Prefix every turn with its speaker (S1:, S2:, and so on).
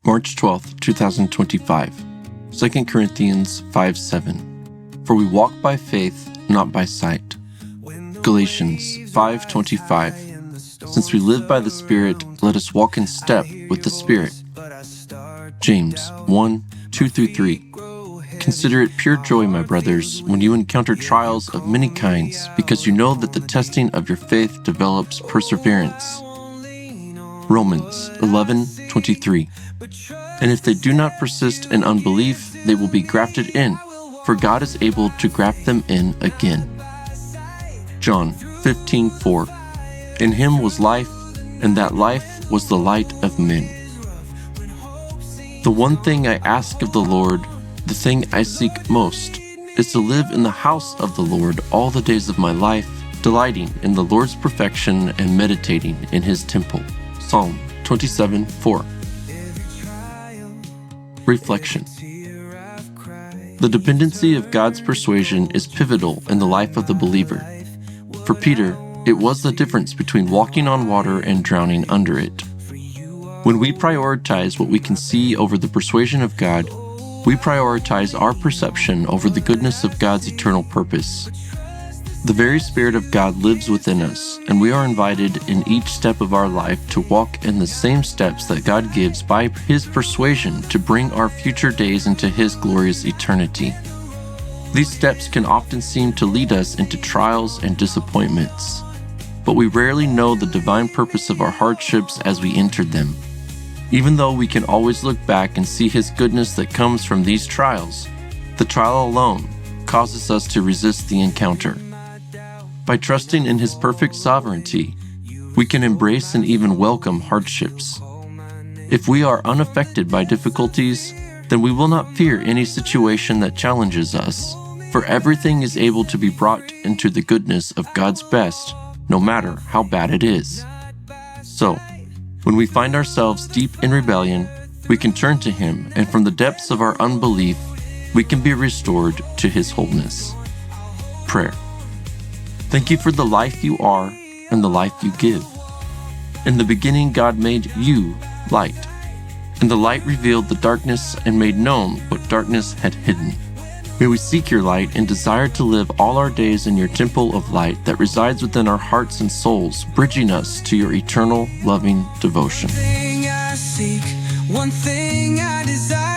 S1: March 12, 2025, 2 Corinthians 5:7. For we walk by faith, not by sight. Galatians 5:25. Since we live by the Spirit, let us walk in step with the Spirit. James 1:2-3. Consider it pure joy, my brothers, when you encounter trials of many kinds, because you know that the testing of your faith develops perseverance. Romans 11:23. And if they do not persist in unbelief, they will be grafted in, for God is able to graft them in again. John 15:4. In him was life, and that life was the light of men. The one thing I ask of the Lord, the thing I seek most, is to live in the house of the Lord all the days of my life, delighting in the Lord's perfection and meditating in his temple. Psalm 27:4. Reflection. The dependency of God's persuasion is pivotal in the life of the believer. For Peter, it was the difference between walking on water and drowning under it. When we prioritize what we can see over the persuasion of God, we prioritize our perception over the goodness of God's eternal purpose. The very Spirit of God lives within us, and we are invited in each step of our life to walk in the same steps that God gives by his persuasion to bring our future days into his glorious eternity. These steps can often seem to lead us into trials and disappointments, but we rarely know the divine purpose of our hardships as we entered them. Even though we can always look back and see his goodness that comes from these trials, the trial alone causes us to resist the encounter. By trusting in his perfect sovereignty, we can embrace and even welcome hardships. If we are unaffected by difficulties, then we will not fear any situation that challenges us, for everything is able to be brought into the goodness of God's best, no matter how bad it is. So, when we find ourselves deep in rebellion, we can turn to him, and from the depths of our unbelief, we can be restored to his wholeness. Prayer. Thank you for the life you are and the life you give. In the beginning, God made you light, and the light revealed the darkness and made known what darkness had hidden. May we seek your light and desire to live all our days in your temple of light that resides within our hearts and souls, bridging us to your eternal, loving devotion.
S2: One thing I desire.